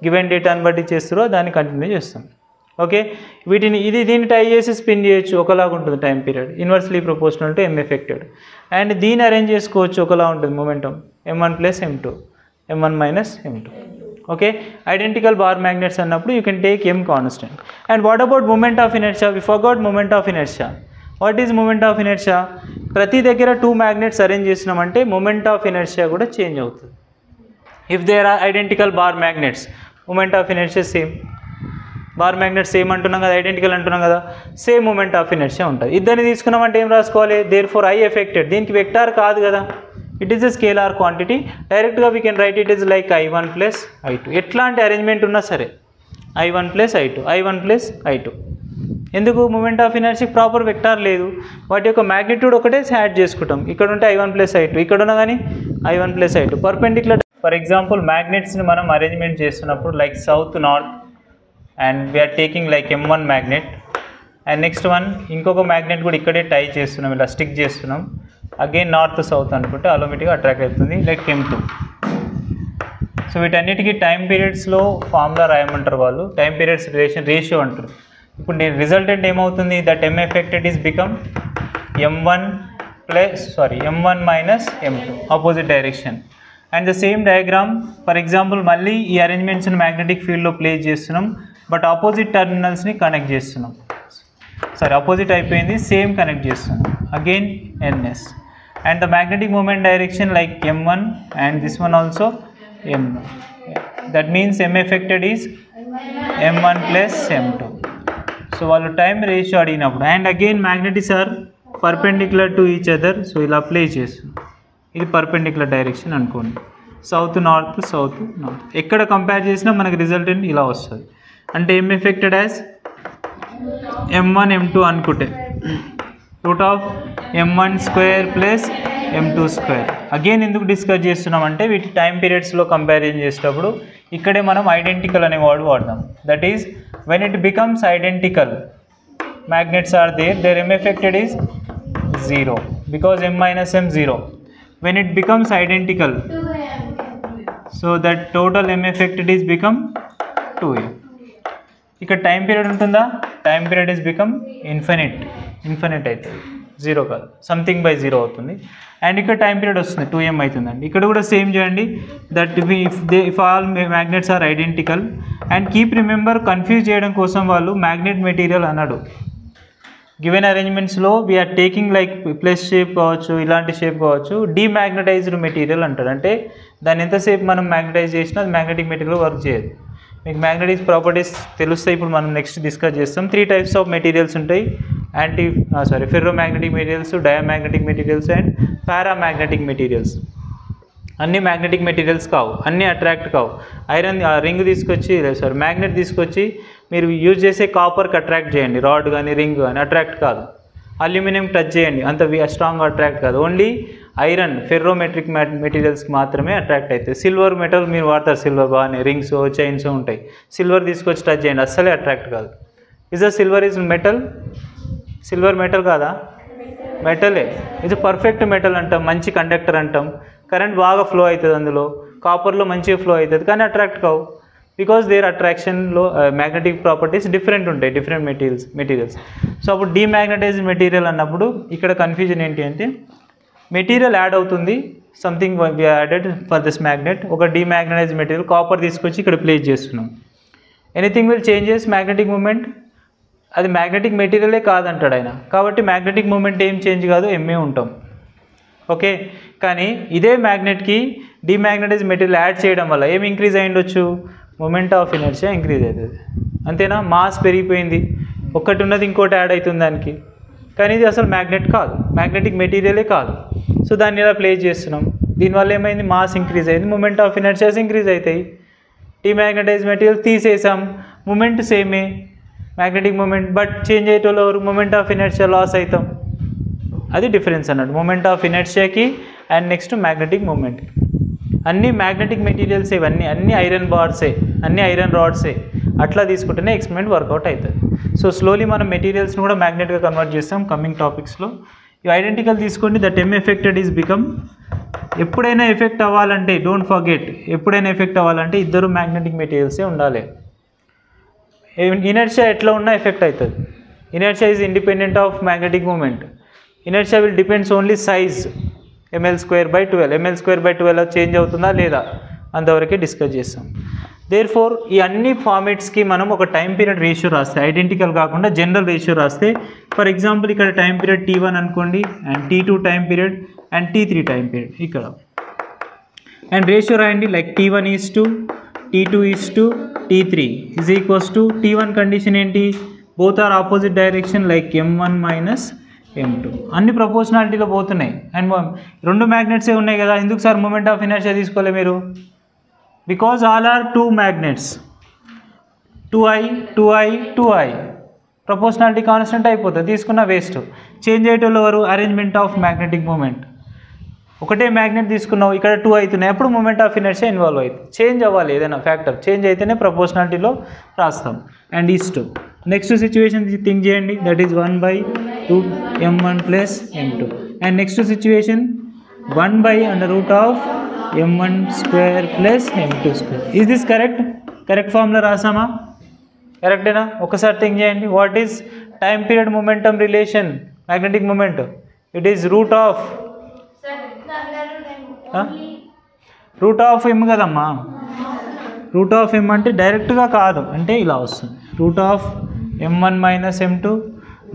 గివెన్ డేటాని బట్టి చేస్తారో దాన్ని కంటిన్యూ చేస్తాం. ఓకే, దీన్ని టై చేసి స్పిన్ చేయొచ్చు, ఒకలాగా ఉంటుంది time period, inversely proportional to M affected. And దీన్ని అరేంజ్ చేసుకోవచ్చు, ఒకలా ఉంటుంది momentum, M1 plus M2, M1 - M2. Okay, identical bar magnets అన్నప్పుడు you can take M constant. And what about moment of inertia, we forgot moment of inertia. What is moment of inertia, ప్రతి దగ్గర 2 magnets arrange చేసినామంటే moment of inertia కూడా change అవుతుంది. If there are identical bar magnets, moment of inertia same. Bar magnet same అంటున్నాం కదా, identical అంటున్నాం కదా, same moment of inertia ఉంటుంది. ఇద్దరిని తీసుకున్నామంటే ఏం రాసుకోవాలి, దేర్ ఫోర్ I ఎఫెక్టెడ్. దీనికి వెక్టార్ కాదు కదా, it is a scalar quantity, డైరెక్ట్గా we can write it is like I1 plus I2. ఎట్లాంటి అరేంజ్మెంట్ ఉన్నా సరే I1 plus I2, I1 plus I2. ఎందుకు moment of inertia proper vector లేదు, వాటి యొక్క మ్యాగ్నిట్యూడ్ ఒకటే యాడ్ చేసుకుంటాం. ఇక్కడ ఉంటే I1 + I2, ఇక్కడ ఉన్నా కానీ I1 + I2 perpendicular. For example మ్యాగ్నెట్స్ని మనం అరేంజ్మెంట్ చేస్తున్నప్పుడు like south north and we are taking like M1 magnet and next one ఇంకొక మ్యాగ్నెట్ కూడా ఇక్కడే టై చేస్తున్నాం, ఇలా స్టిక్ చేస్తున్నాం. అగైన్ నార్త్ సౌత్ అనుకుంటే ఆటోమేటిక్గా అట్రాక్ట్ అవుతుంది లైక్ M2. సో వీటన్నిటికీ టైం పీరియడ్స్లో ఫార్ములా రాయమంటారు వాళ్ళు, టైం పీరియడ్స్ రేషియో అంటారు. ఇప్పుడు నేను రిజల్టెంట్ ఏమవుతుంది, that M effected is become M1 - M2 opposite direction. And the same diagram for example మళ్ళీ ఈ అరేంజ్మెంట్స్ని మ్యాగ్నెటిక్ ఫీల్డ్లో ప్లేస్ చేస్తున్నాం, బట్ ఆపోజిట్ టర్మినల్స్ని కనెక్ట్ చేస్తున్నాం. ఆపోజిట్ అయిపోయింది, సేమ్ కనెక్ట్ చేస్తున్నాం. Again NS and the magnetic moment direction like M1 and this one also M1. That means M effected is M1 + M2. So వాళ్ళు టైం రేషియో అడిగినప్పుడు and again magnetics are perpendicular to each other. So ఇలా apply చేస్తాం, ఇది perpendicular direction అనుకోండి, south north south north. ఎక్కడ compare చేసినా మనకి resultant ఇలా వస్తుంది. అంటే M affected as M1 M2 అనుకుంటే √M1² + M2². అగైన్ ఎందుకు డిస్కస్ చేస్తున్నామంటే వీటి టైం పీరియడ్స్లో కంపారిజన్ చేసేటప్పుడు ఇక్కడే మనం ఐడెంటికల్ అనే వర్డ్ వాడదాం. That is when it becomes identical, magnets are there, their M effected is 0 because M - M 0. When it becomes identical, so that total M effected is become 2A. ఇక్కడ time period ఉంటుందా, time period is become infinite అవుతుంది, 0 కాదు, something by 0 అవుతుంది. And ఇక్కడ time period వస్తుంది 2M అవుతుందండి. ఇక్కడ కూడా సేమ్ చేయండి, that if all magnets are identical. And keep remember, confuse చేయడం కోసం వాళ్ళు మ్యాగ్నెట్ మెటీరియల్ అన్నాడు. గివెన్ అరేంజ్మెంట్స్లో we are taking like plus shape కావచ్చు, ఇలాంటి షేప్ కావచ్చు, డీమ్యాగ్నటైజ్డ్ మెటీరియల్ అంటారు. అంటే దాన్ని ఎంతసేపు మనం మ్యాగ్నటైజ్ చేసినా అది మ్యాగ్నెటిక్ మెటీరియల్ వర్క్ చేయదు. మీకు మ్యాగ్నెటిక్ ప్రాపర్టీస్ తెలుస్తాయి, ఇప్పుడు మనం నెక్స్ట్ డిస్కస్ చేస్తాం. 3 టైప్స్ ఆఫ్ మెటీరియల్స్ ఉంటాయి, ferromagnetic materials, diamagnetic materials and paramagnetic materials. అన్ని మ్యాగ్నెటిక్ మెటీరియల్స్ కావు, అన్నీ అట్రాక్ట్ కావు. ఐరన్ రింగ్ తీసుకొచ్చి మ్యాగ్నెట్ తీసుకొచ్చి మీరు యూజ్ చేసే కాపర్కి అట్రాక్ట్ చేయండి, రాడ్ కానీ రింగ్ కానీ అట్రాక్ట్ కాదు. అల్యూమినియం టచ్ చేయండి, అంత స్ట్రాంగ్ అట్రాక్ట్ కాదు. ఓన్లీ ఐరన్ ఫెర్రోమెట్రిక్ మెటీరియల్స్కి మాత్రమే అట్రాక్ట్ అవుతాయి. సిల్వర్ మెటల్ మీరు వాడతారు, సిల్వర్ బాగానే రింగ్స్ చైన్స్ ఉంటాయి, సిల్వర్ తీసుకొచ్చి టచ్ చేయండి, అస్సలే అట్రాక్ట్ కాదు. Is the silver is metal? Silver metal కాదా? మెటలే. ఇది పర్ఫెక్ట్ మెటల్ అంటాం, మంచి కండక్టర్ అంటాం, కరెంట్ బాగా ఫ్లో అవుతుంది అందులో. కాపర్లో మంచిగా ఫ్లో అవుతుంది, కానీ అట్రాక్ట్ కావు. బికాస్ దేర్ అట్రాక్షన్లో మ్యాగ్నెటిక్ ప్రాపర్టీస్ డిఫరెంట్ ఉంటాయి, డిఫరెంట్ మెటీరియల్స్. సో అప్పుడు డీమ్యాగ్నటైజ్డ్ మెటీరియల్ అన్నప్పుడు ఇక్కడ కన్ఫ్యూజన్ ఏంటి అంటే, మెటీరియల్ యాడ్ అవుతుంది, something we added for this magnet. ఒక డీమ్యాగ్నటైజ్డ్ మెటీరియల్ కాపర్ తీసుకొచ్చి ఇక్కడ ప్లేస్ చేస్తున్నాం. Anything will changes magnetic moment, అది మ్యాగ్నెటిక్ మెటీరియలే కాదంటాడు ఆయన. కాబట్టి మ్యాగ్నెటిక్ మూమెంట్ ఏం చేంజ్ కాదు, ఎంఏ ఉంటాం. ఓకే, కానీ ఇదే మ్యాగ్నెట్కి డీమ్యాగ్నటైజ్ మెటీరియల్ యాడ్ చేయడం వల్ల ఏం ఇంక్రీజ్ అయ్యి ఉండొచ్చు, మూమెంట్ ఆఫ్ ఇనర్షియా ఇంక్రీజ్ అవుతుంది. అంతేనా? మాస్ పెరిగిపోయింది, ఒకటి ఉన్నది ఇంకోటి యాడ్ అవుతుంది దానికి. కానీ ఇది అసలు మ్యాగ్నెట్ కాదు, మ్యాగ్నెటిక్ మెటీరియలే కాదు. సో దాన్ని ఇలా ప్లేస్ చేస్తున్నాం, దీనివల్ల ఏమైంది, మాస్ ఇంక్రీజ్ అయింది, మూమెంట్ ఆఫ్ ఇనర్షియాస్ ఇంక్రీజ్ అవుతాయి. డీమ్యాగ్నటైజ్ మెటీరియల్ తీసేసాం, మూమెంట్ సేమే మ్యాగ్నెటిక్ మూమెంట్, బట్ చేంజ్ అయ్యేటోళ్ళు మూమెంట్ ఆఫ్ ఇనర్షియా లాస్ అవుతాం. అది డిఫరెన్స్ అన్నట్టు మూమెంట్ ఆఫ్ ఇనర్షియాకి అండ్ నెక్స్ట్ మ్యాగ్నెటిక్ మూమెంట్కి. అన్ని మ్యాగ్నెటిక్ మెటీరియల్స్ ఇవన్నీ, అన్ని ఐరన్ బార్సే, అన్ని ఐరన్ రాడ్సే. అట్లా తీసుకుంటేనే ఎక్స్పెరిమెంట్ వర్కౌట్ అవుతుంది. సో స్లోలీ మనం మెటీరియల్స్ని కూడా మ్యాగ్నెట్గా కన్వర్ట్ చేస్తాం కమింగ్ టాపిక్స్లో. ఈ ఐడెంటికల్ తీసుకోండి, that M effected is become. ఎప్పుడైనా ఎఫెక్ట్ అవ్వాలంటే డోంట్ ఫర్గెట్, ఎప్పుడైనా ఎఫెక్ట్ అవ్వాలంటే ఇద్దరు మ్యాగ్నెటిక్ మెటీరియల్సే ఉండాలి. ఇనర్షియా ఎట్లా ఉన్నా ఎఫెక్ట్ అవుతుంది. Inertia is independent of magnetic moment. Inertia will depends only size ml²/12. ml²/12 change అవుతుందా లేదా అంతవరకే డిస్కస్ చేస్తాం. దేర్ ఫోర్ ఈ అన్ని ఫార్మేట్స్కి మనం ఒక టైం పీరియడ్ రేషియో రాస్తే, ఐడెంటికల్ కాకుండా జనరల్ రేషియో రాస్తే, ఫర్ ఎగ్జాంపుల్ ఇక్కడ టైం పీరియడ్ T1 అనుకోండి, and T2 time period and T3 time period ఇక్కడ. అండ్ రేషియో రాయండి, like T1 is to T2 is to T3 is equals to T1 condition ఏంటి, both are opposite direction like M1 - M2. అన్ని ప్రపోర్షనాలిటీలో పోతున్నాయి. And రెండు మ్యాగ్నెట్సే ఉన్నాయి కదా, ఎందుకు sir moment of inertia తీసుకోలే మీరు? Because all are 2 magnets, 2i proportionality constant అయిపోతుంది, తీసుకున్న వేస్ట్. చేంజ్ అయ్యేటోళ్ళు ఎవరు? Arrangement of magnetic moment. ఒకటే మ్యాగ్నెట్ తీసుకున్నావు, ఇక్కడ 2 అవుతున్నాయి, అప్పుడు మూమెంట్ ఆఫ్ ఇనర్షియా ఇన్వాల్వ్ అవుతుంది. చేంజ్ అవ్వాలి, ఏదైనా ఫ్యాక్టర్ చేంజ్ అయితేనే ప్రపోర్షనాలిటీలో రాస్తాం. And is 2. Next situation think చేయండి, that is 1/√m1 plus m2. And next situation 1/√m1² plus m2². Is this correct? Correct formula రాసామా? కరెక్టేనా? ఒకసారి థింక్ చేయండి. What is time period momentum relation magnetic moment? It is root of m కదమ్మా. Root of m అంటే డైరెక్ట్గా కాదు, అంటే ఇలా వస్తుంది. Root of m1 minus m2,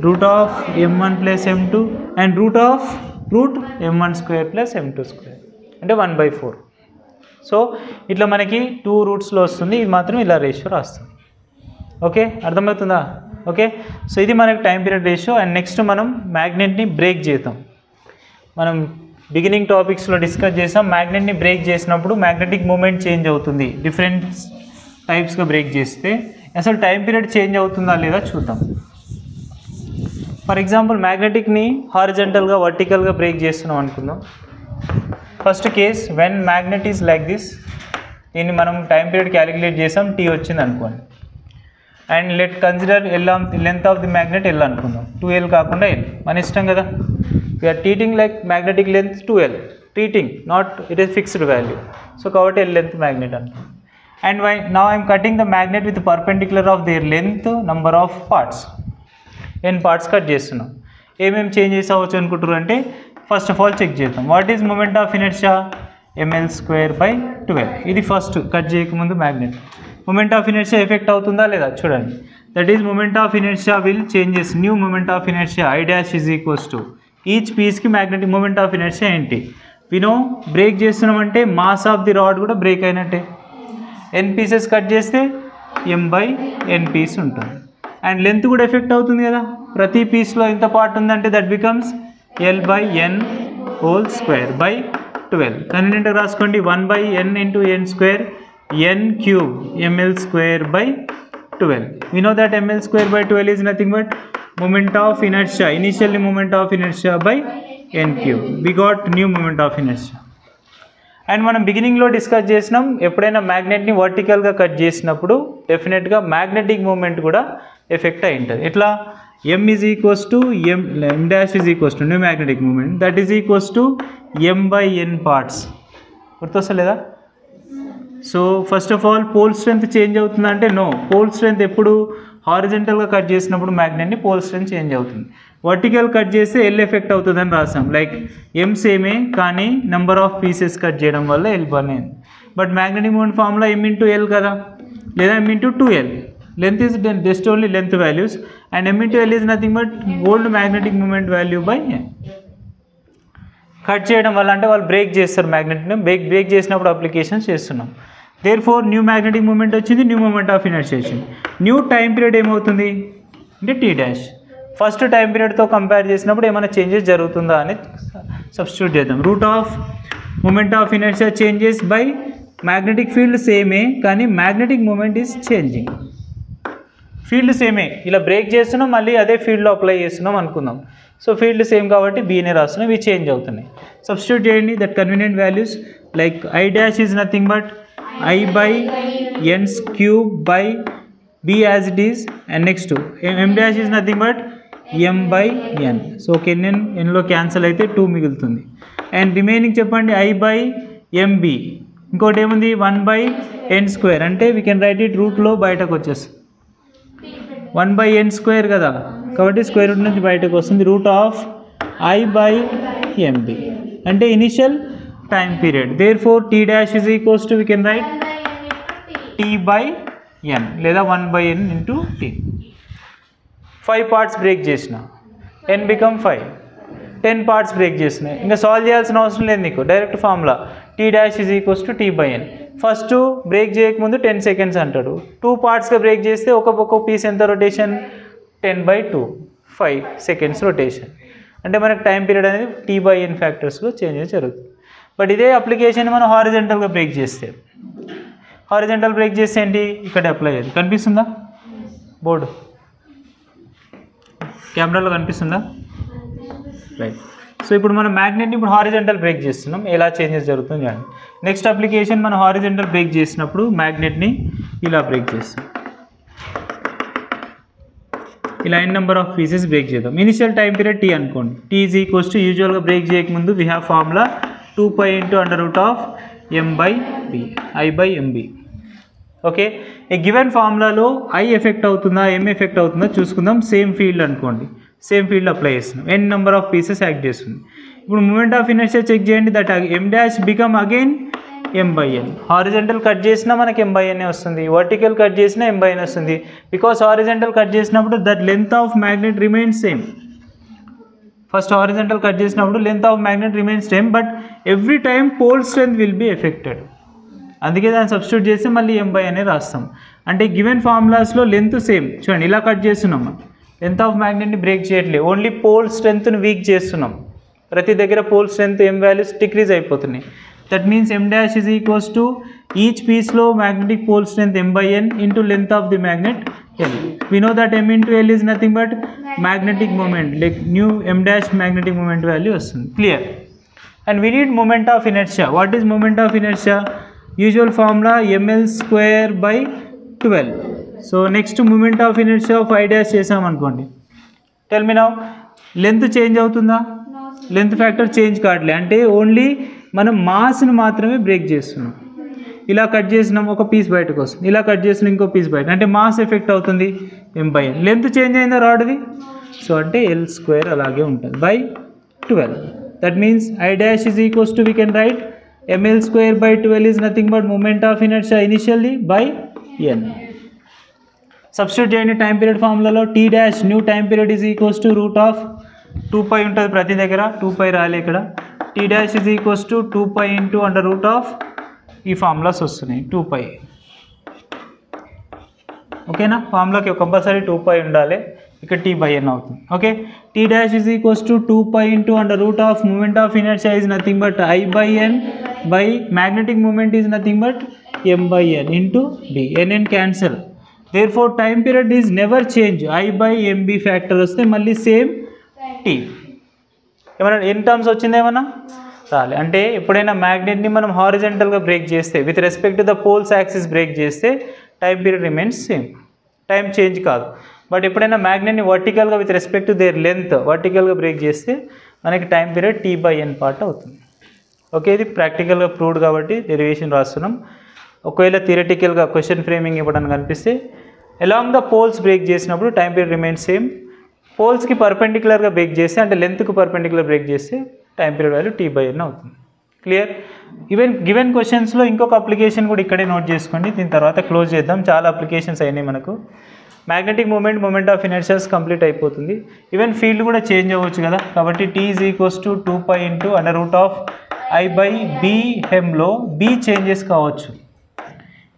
root of m1 plus m2 and root m1² plus m2², అంటే 1/4. So ఇట్లా మనకి 2 రూట్స్లో వస్తుంది, ఇది మాత్రం ఇలా రేషియో రాస్తుంది. ఓకే, అర్థమవుతుందా? ఓకే, సో ఇది మనకి time period ratio. And next మనం మ్యాగ్నెట్ని బ్రేక్ చేద్దాం. మనం బిగినింగ్ టాపిక్స్లో డిస్కస్ చేసాం, మ్యాగ్నెట్ని బ్రేక్ చేసినప్పుడు మ్యాగ్నెటిక్ మూమెంట్ చేంజ్ అవుతుంది. డిఫరెంట్ టైప్స్గా బ్రేక్ చేస్తే అసలు టైం పీరియడ్ చేంజ్ అవుతుందా లేదా చూద్దాం. ఫర్ ఎగ్జాంపుల్ మ్యాగ్నెటిక్ని హారిజంటల్గా వర్టికల్గా బ్రేక్ చేస్తున్నాం అనుకుందాం. First case, when magnet is like this, దీన్ని మనం టైం పీరియడ్ క్యాలిక్యులేట్ చేసాం, t వచ్చింది అనుకోండి. And let consider length of the magnet L అనుకుందాం, 2L కాకుండా L, మన ఇష్టం కదా. We're treating like magnetic length 2L, treating, not it is fixed value. So కాబట్టి L లెంత్ మ్యాగ్నెట్ అనుకుందాం. And now I'm cutting the magnet with perpendicular of their length number of parts, n parts cut చేస్తున్నాం. ఏమేమి changes అవ్వచ్చు అనుకుంటారు అంటే, first of all check చేద్దాం. What is moment of inertia? mL²/12. ఇది first cut చేయకముందు magnet. Moment of inertia effect అవుతుందా లేదా చూడండి. That is moment of inertia will changes. New moment of inertia I' is equals to each పీస్కి magnetic moment of inertia ఏంటి? వినో break చేస్తున్నామంటే mass of the rod కూడా break అయినట్టే. n pieces cut చేస్తే m/n పీస్ ఉంటుంది. And length కూడా effect అవుతుంది కదా, ప్రతి పీస్లో ఎంత పార్ట్ ఉందంటే దట్ బికమ్స్ L/n² కన్వీనియంట్గా రాసుకోండి. 1/n × n² n³ mL²/12. We know that mL²/12 is nothing but moment of inertia, initially moment of inertia by n³. We got new moment of inertia. And మనం బిగినింగ్లో discuss చేసినాం, ఎప్పుడైనా మ్యాగ్నెట్ని వర్టికల్గా cut చేసినప్పుడు డెఫినెట్గా magnetic moment కూడా effect అయి ఉంటుంది. ఎట్లా? m is equals to m dash is equals to new magnetic moment, that is equals to m/n parts. గుర్తొస్తలేదా? So first of all pole strength change అవుతుందంటే నో. పోల్ స్ట్రెంత్ ఎప్పుడు హారిజెంటల్గా cut చేసినప్పుడు మ్యాగ్నెట్ని పోల్ స్ట్రెంత్ చేంజ్ అవుతుంది. Vertical cut చేస్తే L effect అవుతుందని రాసాం. లైక్ m సేమే కానీ నెంబర్ ఆఫ్ పీసెస్ కట్ చేయడం వల్ల L బర్న్ అయింది. But magnetic moment formula m × L కదా, లేదా m × 2L. Length is just only length values and m × L is nothing but old magnetic moment value by n. Cut చేయడం వల్ల అంటే వాళ్ళు break చేస్తారు మ్యాగ్నెట్ని, బ్రేక్ చేసినప్పుడు అప్లికేషన్స్ చేస్తున్నాం. Therefore new magnetic moment వచ్చింది, న్యూ మూమెంట్ ఆఫ్ ఇనర్షియా వచ్చింది. న్యూ టైం పీరియడ్ ఏమవుతుంది అంటే t'. ఫస్ట్ టైం పీరియడ్తో కంపేర్ చేసినప్పుడు ఏమైనా చేంజెస్ జరుగుతుందా అని సబ్స్టిట్యూట్ చేద్దాం. Root of moment of inertia changes by magnetic field సేమే కానీ magnetic moment is changing. Field సేమే, ఇలా బ్రేక్ చేస్తున్నాం మళ్ళీ అదే ఫీల్డ్లో అప్లై చేస్తున్నాం అనుకుందాం. సో ఫీల్డ్ సేమ్ కాబట్టి బీనే రాస్తున్నాం, ఇవి చేంజ్ అవుతున్నాయి. సబ్స్టిట్యూట్ చేయండి that convenient values. Like I' is nothing but I/n³ b as it is. And next m' is nothing but m/n. So okay, ఎన్లో క్యాన్సిల్ అయితే 2 మిగులుతుంది. అండ్ రిమైనింగ్ చెప్పండి I/mb. ఇంకోటి ఏముంది 1/n² అంటే వీ కెన్ రైట్ ఇట్ రూట్లో బయటకు వచ్చేస్తుంది. 1/n² కదా, కాబట్టి స్క్వేర్ రూట్ నుంచి బయటకు వస్తుంది. రూట్ ఆఫ్ I/mb అంటే initial time period. Therefore t' is equals to we can write t/n లేదా 1/n × t. 5 పార్ట్స్ బ్రేక్ చేసిన n బికమ్ 5. 10 పార్ట్స్ బ్రేక్ చేసినాయి, ఇంకా సాల్వ్ చేయాల్సిన అవసరం లేదు నీకు, direct formula t' is equals to t/n. First break చేయకముందు 10 seconds అంటాడు. 2 పార్ట్స్గా బ్రేక్ చేస్తే ఒక్కొక్క పీస్ ఎంత రొటేషన్ 10/2, 5 సెకండ్స్ రొటేషన్. అంటే మనకు టైం పీరియడ్ అనేది t/n ఫ్యాక్టర్స్లో చేంజెస్ జరుగుతుంది. బట్ ఇదే అప్లికేషన్ మనం హారిజెంటల్గా బ్రేక్ చేస్తే, హారిజెంటల్ బ్రేక్ చేస్తే ఏంటి ఇక్కడ అప్లై అయ్యేది, కనిపిస్తుందా బోర్డు? కెమెరాలో కనిపిస్తుందా? రైట్. సో ఇప్పుడు మనం మ్యాగ్నెట్ని ఇప్పుడు హారిజంటల్ బ్రేక్ చేస్తున్నాం. ఎలా చేంజెస్ జరుగుతుంది చూడండి. నెక్స్ట్ అప్లికేషన్ మనం హారిజంటల్ బ్రేక్ చేసినప్పుడు మ్యాగ్నెట్ని ఇలా బ్రేక్ చేస్తాం. ఇలా n number of pieces break చేద్దాం. ఇనిషియల్ టైం పీరియడ్ t అనుకోండి. t ఈజ్ ఈక్వల్స్ టు యూజువల్గా బ్రేక్ చేయకముందు we have formula 2π into √m/b i/mb. Okay, ఈ గివెన్ ఫార్ములాలో i ఎఫెక్ట్ అవుతుందా m ఎఫెక్ట్ అవుతుందా చూసుకుందాం. సేమ్ ఫీల్డ్ అనుకోండి, సేమ్ ఫీల్డ్ అప్లై చేస్తున్నాం. n number of pieces act చేస్తుంది. ఇప్పుడు మూమెంట్ ఆఫ్ ఇనర్షియా చెక్ చేయండి. That m dash become again m/n. Horizontal cut చేసినా మనకి m/n వస్తుంది, వర్టికల్ కట్ చేసినా m/n వస్తుంది. బికాస్ హారిజంటల్ కట్ చేసినప్పుడు that length of magnet remains same. First horizontal cut చేసినప్పుడు length of magnet remains same, but every time pole strength will be affected. అందుకే దాన్ని substitute చేస్తే మళ్ళీ m/n రాస్తాం. అంటే గివెన్ ఫార్ములాస్లో లెంత్ సేమ్. చూడండి ఇలా కట్ చేస్తున్నాం, లెంత్ ఆఫ్ మ్యాగ్నెట్ని బ్రేక్ చేయట్లేదు, ఓన్లీ పోల్ స్ట్రెంత్ని వీక్ చేస్తున్నాం. ప్రతి దగ్గర pole strength m values decrease అయిపోతున్నాయి. That means m dash is equals to each పీస్లో magnetic pole strength m/n into length of the magnet l. We know that m into l is nothing but magnetic moment, like new m dash magnetic moment value వస్తుంది. Clear? And we need moment of inertia. What is moment of inertia? Usual formula ml²/12. So next moment of inertia of I dash చేసాం అనుకోండి. Tell me now, length change అవుతుందా? Length factor change కావట్లే, అంటే only మనం మాస్ని మాత్రమే break చేస్తున్నాం. ఇలా cut చేసినాం, ఒక పీస్ బయటకు వస్తుంది, ఇలా కట్ చేసిన ఇంకో పీస్ బయట, అంటే మాస్ ఎఫెక్ట్ అవుతుంది m/n. లెంత్ చేంజ్ అయిందా రాడ్ది? సో అంటే l² అలాగే ఉంటుంది /12. That means I dash is equals to, we can write ml²/12 is nothing but moment of inertia initially by n. Substitute చేయండి టైం పీరియడ్ ఫార్ములాలో. t dash new time period is equals to √2π ఉంటుంది ప్రతి దగ్గర, 2π రాలే ఇక్కడ. t dash is equals to 2π into ఈ formulas వస్తున్నాయి 2π. ఓకేనా, ఫార్ములాకి కంపల్సరీ 2π ఉండాలి, ఇక్కడ t/n అవుతుంది. Okay, t dash is equals to 2π into moment of inertia is nothing but I/n by magnetic moment is nothing but m/n into b. n cancel. Therefore time period is never change. I/mb factor వస్తే మళ్ళీ same t. ఏమన్నా n terms వచ్చిందా ఏమన్నా రాలే. అంటే ఎప్పుడైనా మ్యాగ్నెట్ని మనం హారిజంటల్గా బ్రేక్ చేస్తే, with respect to the poles axis break చేస్తే time period remains same, time change కాదు. బట్ ఎప్పుడైనా మ్యాగ్నెట్ని వర్టికల్గా with respect to their length వర్టికల్గా బ్రేక్ చేస్తే మనకి టైం పీరియడ్ t/n పార్ట్ అవుతుంది. ఓకే, ఇది ప్రాక్టికల్గా ప్రూవ్డ్ కాబట్టి డెరివేషన్ రాస్తున్నాం. ఒకవేళ థియరటికల్గా క్వశ్చన్ ఫ్రేమింగ్ ఇవ్వడానికి కనిపిస్తే అలాంగ్ ద పోల్స్ బ్రేక్ చేసినప్పుడు టైం పీరియడ్ రిమైన్స్ సేమ్. పోల్స్కి పర్పెండిక్యులర్గా బ్రేక్ చేస్తే, అంటే లెంత్కి పర్పెండిక్యులర్ బ్రేక్ చేస్తే టైం పీరియడ్ వాల్యూ t/n అవుతుంది. క్లియర్? గివెన్ క్వశ్చన్స్లో ఇంకొక అప్లికేషన్ కూడా ఇక్కడే నోట్ చేసుకోండి, దీని తర్వాత క్లోజ్ చేద్దాం. చాలా అప్లికేషన్స్ అయినాయి మనకు. Magnetic moment of inertias complete అయిపోతుంది. ఈవెన్ ఫీల్డ్ కూడా చేంజ్ అవ్వచ్చు కదా, కాబట్టి t is equals to 2π into I/b/hemలో b చేంజెస్ కావచ్చు.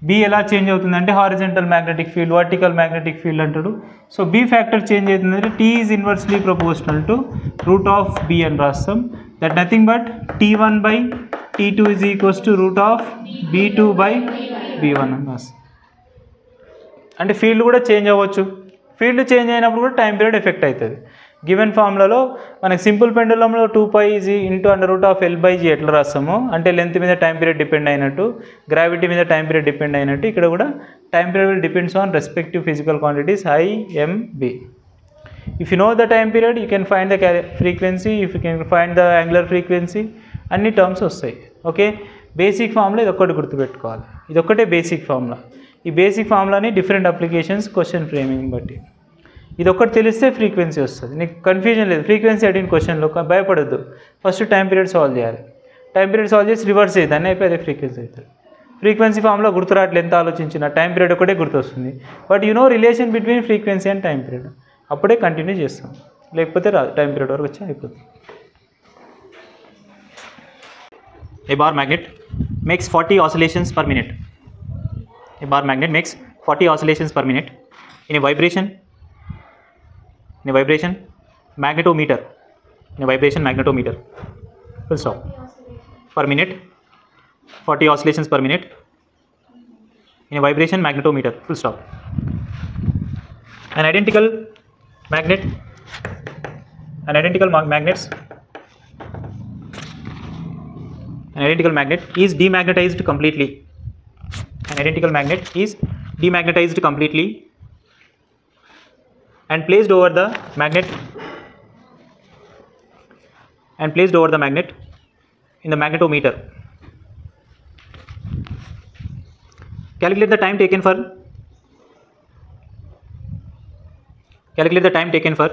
b ఎలా చేంజ్ అవుతుందంటే horizontal magnetic field, vertical magnetic field అంటాడు. సో b ఫ్యాక్టర్ చేంజ్ అవుతుందంటే t is inversely proportional to √b అని రాస్తాం. That nothing but t1/t2 is equals to √b2/b1 అని రాస్తాం. అంటే ఫీల్డ్ కూడా చేంజ్ అవ్వచ్చు. ఫీల్డ్ చేంజ్ అయినప్పుడు కూడా టైం పీరియడ్ ఎఫెక్ట్ అవుతుంది. గివెన్ ఫార్ములాలో మనకి సింపుల్ పెండులంలో 2π ఇంటూ √L/g ఎట్లా రాస్తామో, అంటే లెంత్ మీద టైం పీరియడ్ డిపెండ్ అయినట్టు, గ్రావిటీ మీద టైం పీరియడ్ డిపెండ్ అయినట్టు, ఇక్కడ కూడా time period will depends on respective physical quantities I, m, b. If you know the time period, you can find the frequency, if you can find the angular frequency, అన్ని terms వస్తాయి. Okay, basic formula ఇది ఒక్కటి గుర్తుపెట్టుకోవాలి, ఇది ఒక్కటే basic formula. ఈ basic ఫార్ములాని different applications question framing బట్టి ఇది ఒక్కటి తెలిస్తే ఫ్రీక్వెన్సీ వస్తుంది. నీకు కన్ఫ్యూజన్ లేదు. ఫ్రీక్వెన్సీ అడిగిన క్వశ్చన్లో భయపడద్దు, ఫస్ట్ టైం పీరియడ్ సాల్వ్ చేయాలి. టైం పీరియడ్ సాల్వ్ చేసి రివర్స్ చేద్దాం, అన్నీ అయిపోయి అదే ఫ్రీక్వెన్సీ అవుతుంది. ఫ్రీక్వెన్సీ ఫార్ములా గుర్తురాట్లు, ఎంత ఆలోచించిన టైం పీరియడ్ ఒకటే గుర్తొస్తుంది. But you know relation between frequency and time period, అప్పుడే కంటిన్యూ చేస్తాం, లేకపోతే రాదు. టైం పీరియడ్ వరకు వచ్చి అయిపోతుంది. A bar magnet makes 40 oscillations per minute. A bar magnet makes 40 oscillations per minute in a vibration magnetometer. In a vibration magnetometer. Full stop. Per minute, 40 oscillations per minute in a vibration magnetometer. Full stop. An identical magnet an identical magnet is demagnetized completely. An identical magnet is demagnetized completely and placed over the magnet in the magnetometer. Calculate the time taken for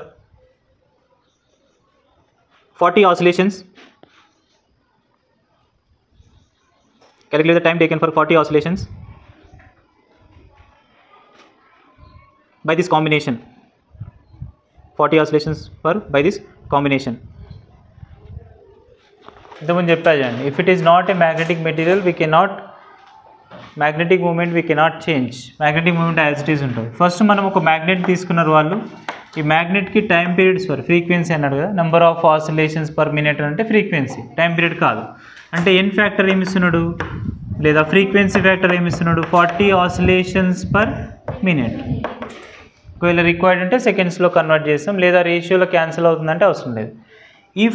40 oscillations. Calculate the time taken for 40 oscillations by this combination. 40 oscillations by this combination. ఇంతకుముందు చెప్పాను, if it is not a magnetic material, magnetic moment we cannot change. Magnetic moment as it is ఉంటుంది. First మనం ఒక magnet తీసుకున్నారు వాళ్ళు, ఈ మ్యాగ్నెట్కి time periods for frequency అన్నాడు కదా, number of oscillations per minute అంటే ఫ్రీక్వెన్సీ, టైం పీరియడ్ కాదు. అంటే ఎన్ ఫ్యాక్టర్ ఏమి ఇస్తున్నాడు లేదా ఫ్రీక్వెన్సీ ఫ్యాక్టర్ ఏమి ఇస్తున్నాడు, 40 ఆసిలేషన్స్ పర్ మినిట్. ఒకవేళ రిక్వైర్డ్ అంటే సెకండ్స్లో కన్వర్ట్ చేస్తాం, లేదా రేషియోలో క్యాన్సిల్ అవుతుందంటే అవసరం లేదు. ఈ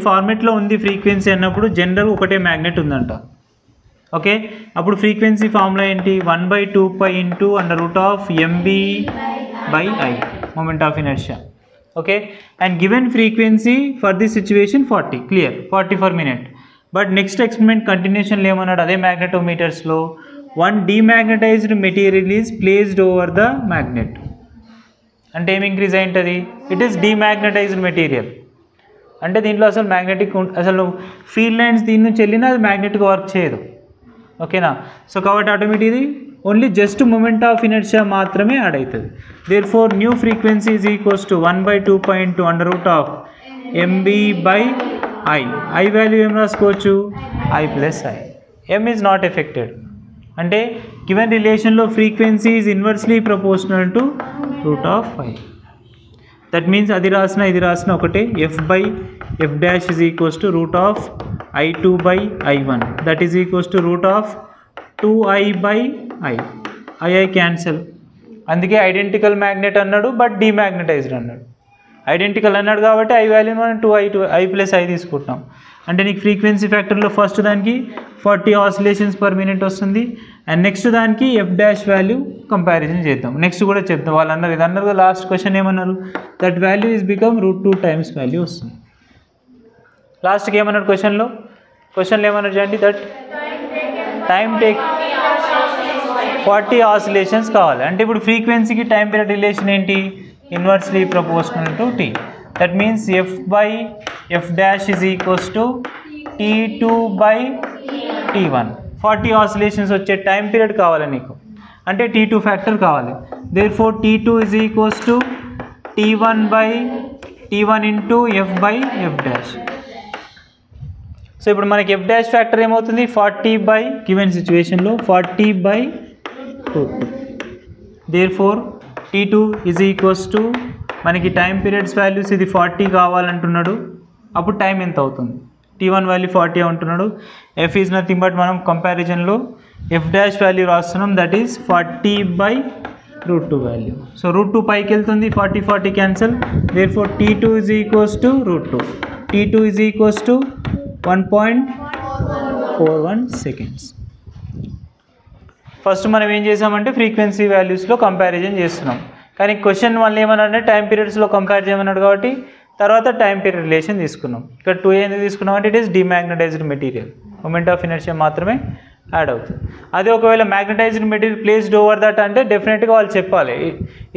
ఫార్మేట్లో ఉంది ఫ్రీక్వెన్సీ అన్నప్పుడు జనరల్ ఒకటే మ్యాగ్నెట్ ఉందంట. ఓకే, అప్పుడు ఫ్రీక్వెన్సీ ఫార్ములా ఏంటి, 1/2π into √mb/I moment of inertia. Okay, and given frequency for this situation 40, clear, 40 per minute. But next experiment continuation లో ఏమన్నాడు, అదే magnetometers-లో one demagnetized material is placed over the magnet. అంటే ఏమి increase అయి ఉంటుంది, it is demagnetised material. అంటే దీంట్లో అసలు అసలు ఫీల్డ్ లైన్స్ దీని నుంచి వెళ్ళినా అది మ్యాగ్నెట్గా వర్క్ చేయదు. ఓకేనా, సో కాబట్టి ఆటోమేటిక్ ఇది only just moment of inertia మాత్రమే యాడ్ అవుతుంది. Therefore new frequency is equals to 1/2π into √mb/I. I value ఏం రాసుకోవచ్చు, I+I. M is not affected. అంటే గివెన్ రిలేషన్లో frequency is inversely proportional to √I. That means అది రాసిన ఇది రాసిన ఒకటే, f/f' is equals to √I2/I1. That is equals to √2I/I. I cancel. అందుకే ఐడెంటికల్ మ్యాగ్నెట్ అన్నాడు, బట్ డీమాగ్నటైజ్డ్ అన్నాడు. ఐడెంటికల్ అన్నాడు కాబట్టి ఐ వాల్యూని మనం 2I తీసుకుంటున్నాం. అంటే నీకు ఫ్రీక్వెన్సీ ఫ్యాక్టర్లో ఫస్ట్ దానికి 40 ఆసిలేషన్స్ పర్ మినిట్ వస్తుంది, అండ్ నెక్స్ట్ దానికి f' వాల్యూ కంపారిజన్ చేద్దాం. నెక్స్ట్ కూడా చెప్తాం. వాళ్ళు అన్నారు ఇది అన్నారు కదా, లాస్ట్ క్వశ్చన్ ఏమన్నారు, that value is become √2 times value వస్తుంది. లాస్ట్కి ఏమన్నాడు క్వశ్చన్లో ఏమన్నారు చూడండి, దట్ టైం టేక్ 40 ఆసిలేషన్స్ కావాలి. అంటే ఇప్పుడు ఫ్రీక్వెన్సీకి టైం పీరియడ్ రిలేషన్ ఏంటి, inversely proportional to t. That means f/f' is equals to T2/T1. 40 oscillations వచ్చే టైం పీరియడ్ కావాలి నీకు, అంటే T2 ఫ్యాక్టర్ కావాలి. Therefore T2 is equals to T1 into f/f'. So ఇప్పుడు మనకి f' ఫ్యాక్టర్ ఏమవుతుంది, 40 given సిచ్యువేషన్లో 40/2. Therefore T2 is equals to మనకి టైం పీరియడ్స్ వాల్యూస్ ఇది 40 కావాలంటున్నాడు, అప్పుడు టైం ఎంత అవుతుంది, T1 వాల్యూ 40 అంటున్నాడు. f ఈజ్ నథింగ్ బట్ మనం కంపారిజన్లో f' వాల్యూ రాస్తున్నాం, దట్ ఈస్ 40/√2 వాల్యూ. సో √2 పైకి వెళ్తుంది, 40 cancel. Therefore T2 is equals to √2. T2 is equals to 1.41 seconds. First మనం ఏం చేసామంటే ఫ్రీక్వెన్సీ వాల్యూస్లో కంపారిజన్ చేస్తున్నాం, కానీ క్వశ్చన్ వల్ల ఏమన్నాడంటే టైం పీరియడ్స్లో కంపేర్ చేయమన్నాడు కాబట్టి తర్వాత టైం పీరియడ్ రిలేషన్ తీసుకున్నాం. ఇక్కడ 2 ఎందుకు తీసుకున్నాం అంటే it is demagnetised material, moment of inertia మాత్రమే యాడ్ అవుతుంది. అదే ఒకవేళ magnetised material placed over that అంటే డెఫినెట్గా వాళ్ళు చెప్పాలి,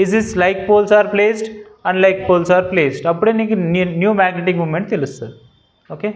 is this like poles are placed, unlike poles are placed, అప్పుడే నీకు న్యూ మ్యాగ్నెటిక్ మూమెంట్ తెలుస్తుంది. ఓకే.